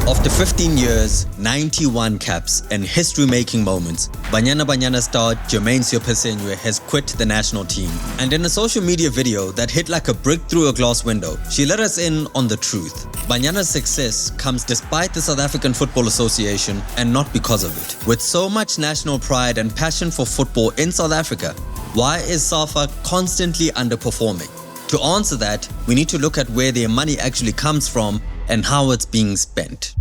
After 15 years, 91 caps, and history-making moments, Banyana star Jermaine Seopesenwe has quit the national team. And in a social media video that hit like a brick through a glass window, she let us in on the truth. Banyana's success comes despite the South African Football Association and not because of it. With so much national pride and passion for football in South Africa, why is SAFA constantly underperforming? To answer that, we need to look at where their money actually comes from and how it's being spent.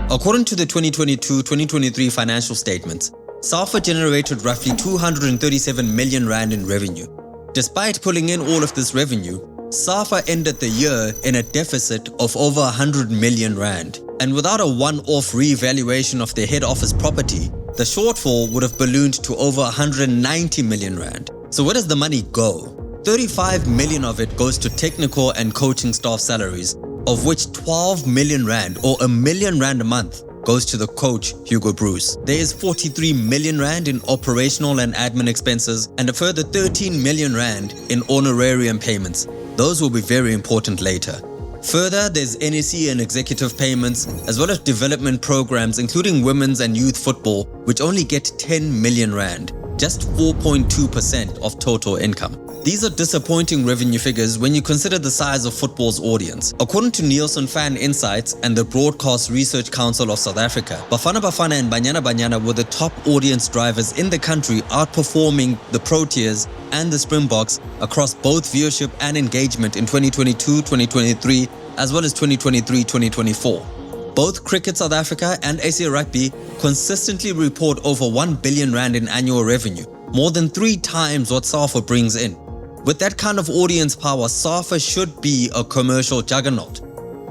According to the 2022-2023 financial statements, SAFA generated roughly 237 million rand in revenue. Despite pulling in all of this revenue, SAFA ended the year in a deficit of over 100 million rand. And without a one-off re-evaluation of their head office property, the shortfall would have ballooned to over 190 million rand. So where does the money go? 35 million of it goes to technical and coaching staff salaries, of which 12 million rand or R1 million a month goes to the coach Hugo Bruce. There is 43 million rand in operational and admin expenses and a further 13 million rand in honorarium payments. Those will be very important later. Further, there's NEC and executive payments, as well as development programs including women's and youth football, which only get 10 million rand, just 4.2% of total income. These are disappointing revenue figures when you consider the size of football's audience. According to Nielsen Fan Insights and the Broadcast Research Council of South Africa, Bafana Bafana and Banyana were the top audience drivers in the country, outperforming the Proteas and the Springboks across both viewership and engagement in 2022-2023 as well as 2023-2024. Both Cricket South Africa and SA Rugby consistently report over 1 billion rand in annual revenue, more than 3 times what SAFA brings in. With that kind of audience power, SAFA should be a commercial juggernaut.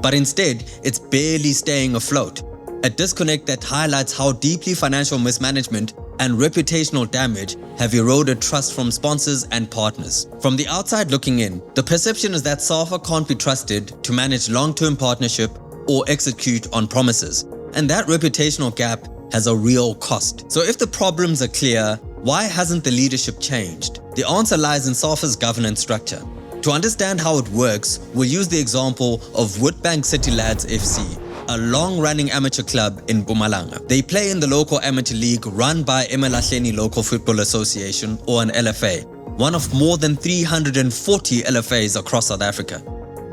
But instead, it's barely staying afloat. A disconnect that highlights how deeply financial mismanagement and reputational damage have eroded trust from sponsors and partners. From the outside looking in, the perception is that SAFA can't be trusted to manage long-term partnership or execute on promises. And that reputational gap has a real cost. So if the problems are clear, why hasn't the leadership changed? The answer lies in SAFA's governance structure. To understand how it works, we'll use the example of Witbank City Lads FC, a long-running amateur club in Mpumalanga. They play in the local amateur league run by Emalahleni Local Football Association, or an LFA, one of more than 340 LFAs across South Africa.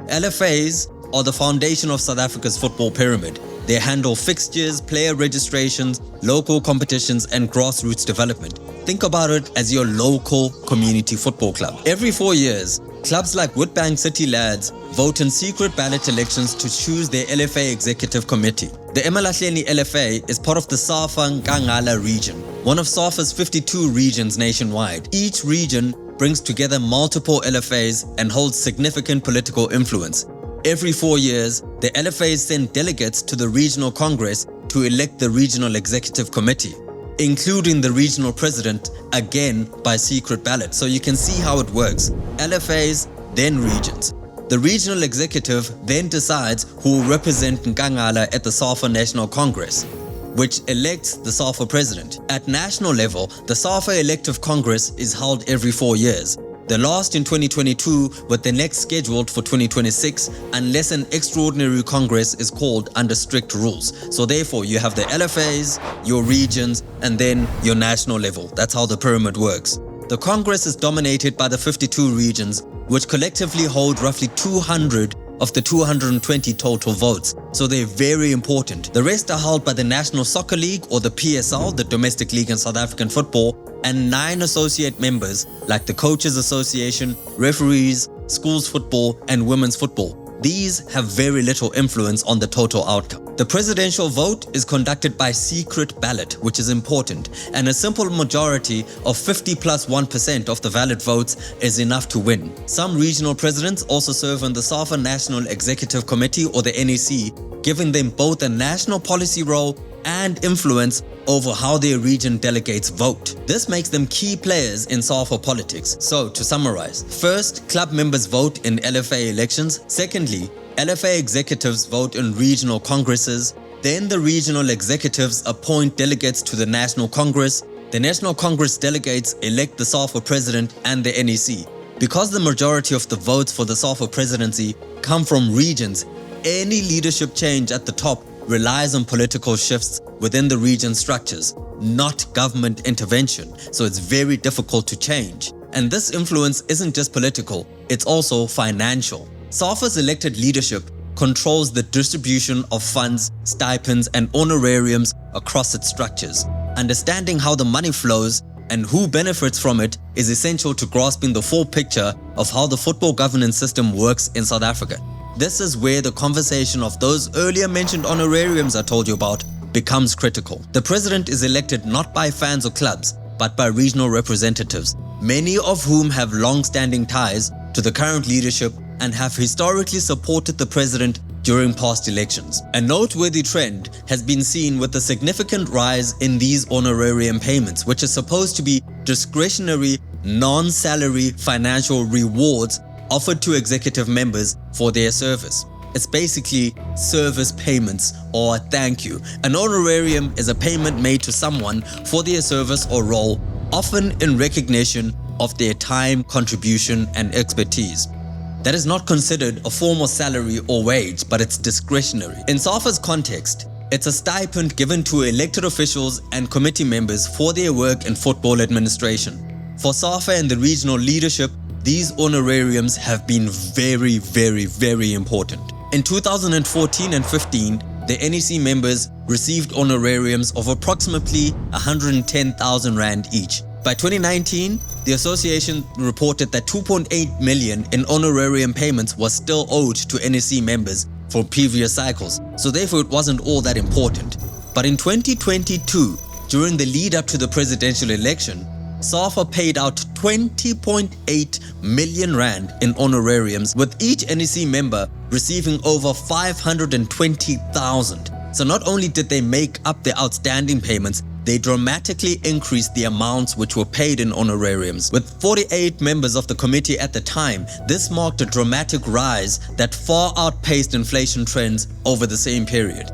LFAs are the foundation of South Africa's football pyramid. They handle fixtures, player registrations, local competitions, and grassroots development. Think about it as your local community football club. Every 4 years, clubs like Witbank City Lads vote in secret ballot elections to choose their LFA executive committee. The Emalahleni LFA is part of the SAFA Nkangala region, one of SAFA's 52 regions nationwide. Each region brings together multiple LFAs and holds significant political influence. Every 4 years, the LFAs send delegates to the regional congress to elect the regional executive committee, including the regional president, again by secret ballot. So you can see how it works. LFAs, then regions. The regional executive then decides who will represent Nkangala at the SAFA National Congress, which elects the SAFA president. At national level, the SAFA Elective Congress is held every 4 years. The last in 2022, with the next scheduled for 2026, unless an extraordinary congress is called under strict rules. So therefore, you have the LFAs, your regions, and then your national level. That's how the pyramid works. The congress is dominated by the 52 regions, which collectively hold roughly 200 of the 220 total votes. So they're very important. The rest are held by the National Soccer League, or the PSL, the domestic league in South African football, and 9 associate members like the Coaches Association, referees, schools football, and women's football. These have very little influence on the total outcome. The presidential vote is conducted by secret ballot, which is important, and a simple majority of 50 plus 1% of the valid votes is enough to win. Some regional presidents also serve on the SAFA National Executive Committee, or the NEC, giving them both a national policy role and influence over how their region delegates vote. This makes them key players in SAFA politics. So to summarize, first, club members vote in LFA elections. Secondly, LFA executives vote in regional congresses. Then the regional executives appoint delegates to the National Congress. The National Congress delegates elect the SAFA president and the NEC. Because the majority of the votes for the SAFA presidency come from regions, any leadership change at the top relies on political shifts within the region structures, not government intervention, so it's very difficult to change. And this influence isn't just political, it's also financial. SAFA's elected leadership controls the distribution of funds, stipends, and honorariums across its structures. Understanding how the money flows and who benefits from it is essential to grasping the full picture of how the football governance system works in South Africa. This is where the conversation of those earlier mentioned honorariums I told you about becomes critical. The president is elected not by fans or clubs, but by regional representatives, many of whom have long-standing ties to the current leadership and have historically supported the president during past elections. A noteworthy trend has been seen with the significant rise in these honorarium payments, which is supposed to be discretionary, non-salary financial rewards offered to executive members for their service. It's basically service payments or a thank you. An honorarium is a payment made to someone for their service or role, often in recognition of their time, contribution, and expertise. That is not considered a formal salary or wage, but it's discretionary. In SAFA's context, it's a stipend given to elected officials and committee members for their work in football administration. For SAFA and the regional leadership, these honorariums have been very important. In 2014 and 15, the NEC members received honorariums of approximately 110,000 Rand each. By 2019, the association reported that 2.8 million in honorarium payments was still owed to NEC members for previous cycles, so therefore it wasn't all that important. But in 2022, during the lead up to the presidential election, SAFA paid out 20.8 million Rand in honorariums, with each NEC member receiving over 520,000. So not only did they make up their outstanding payments, they dramatically increased the amounts which were paid in honorariums. With 48 members of the committee at the time, this marked a dramatic rise that far outpaced inflation trends over the same period.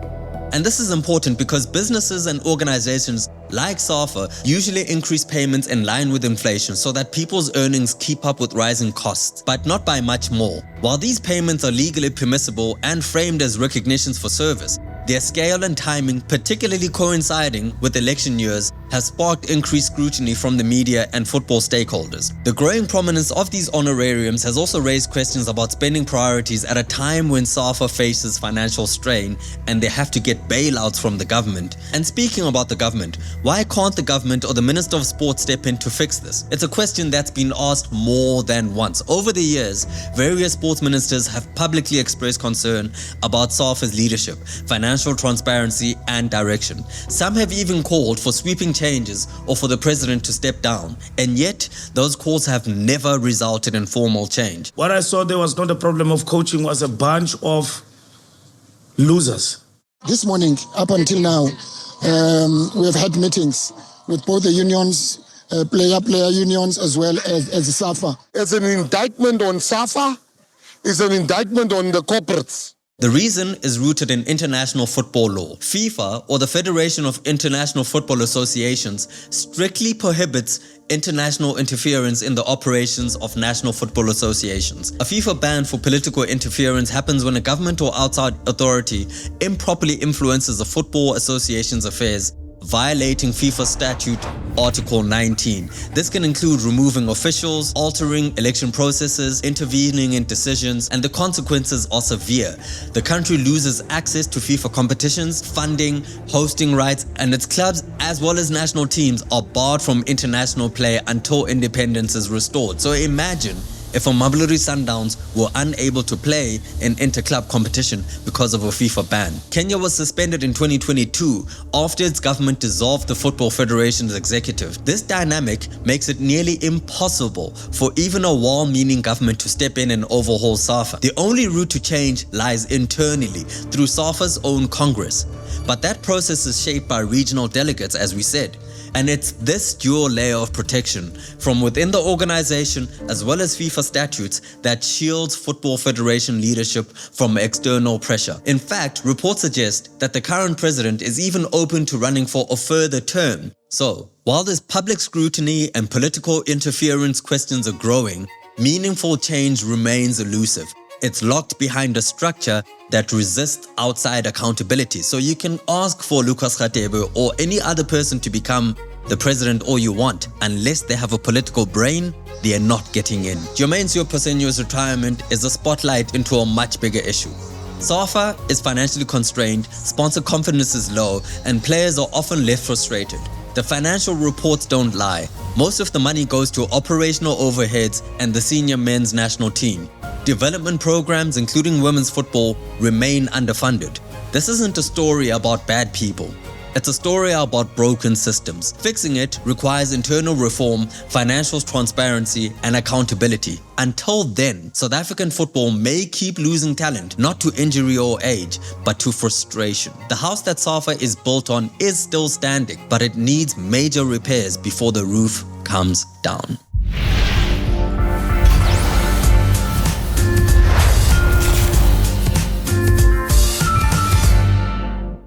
And this is important because businesses and organizations like SAFA usually increase payments in line with inflation so that people's earnings keep up with rising costs, but not by much more. While these payments are legally permissible and framed as recognitions for service, their scale and timing, particularly coinciding with election years, has sparked increased scrutiny from the media and football stakeholders. The growing prominence of these honorariums has also raised questions about spending priorities at a time when SAFA faces financial strain and they have to get bailouts from the government. And speaking about the government, why can't the government or the Minister of Sport step in to fix this? It's a question that's been asked more than once. Over the years, various sports ministers have publicly expressed concern about SAFA's leadership, financial transparency, and direction. Some have even called for sweeping changes or for the president to step down, and yet those calls have never resulted in formal change. What I saw there was not a problem of coaching, was a bunch of losers. This morning, up until now, we have had meetings with both the unions, player unions, as well as SAFA. It's an indictment on SAFA, it's an indictment on the corporates. The reason is rooted in international football law. FIFA, or the Federation of International Football Associations, strictly prohibits international interference in the operations of national football associations. A FIFA ban for political interference happens when a government or outside authority improperly influences a football association's affairs, violating FIFA Statute Article 19. This can include removing officials, altering election processes, intervening in decisions, and the consequences are severe. The country loses access to FIFA competitions, funding, hosting rights, and its clubs as well as national teams are barred from international play until independence is restored. So imagine if Mamelodi Sundowns were unable to play in inter-club competition because of a FIFA ban. Kenya was suspended in 2022 after its government dissolved the Football Federation's executive. This dynamic makes it nearly impossible for even a well-meaning government to step in and overhaul SAFA. The only route to change lies internally through SAFA's own Congress. But that process is shaped by regional delegates, as we said. And it's this dual layer of protection from within the organization as well as FIFA statutes that shields Football Federation leadership from external pressure. In fact, reports suggest that the current president is even open to running for a further term. So, while this public scrutiny and political interference questions are growing, meaningful change remains elusive. It's locked behind a structure that resists outside accountability. So you can ask for Lucas Radebe or any other person to become the president all you want. Unless they have a political brain, they are not getting in. Jermaine Seoposenyo's retirement is a spotlight into a much bigger issue. SAFA is financially constrained, sponsor confidence is low, and players are often left frustrated. The financial reports don't lie. Most of the money goes to operational overheads and the senior men's national team. Development programs, including women's football, remain underfunded. This isn't a story about bad people. It's a story about broken systems. Fixing it requires internal reform, financial transparency, and accountability. Until then, South African football may keep losing talent, not to injury or age, but to frustration. The house that SAFA is built on is still standing, but it needs major repairs before the roof comes down.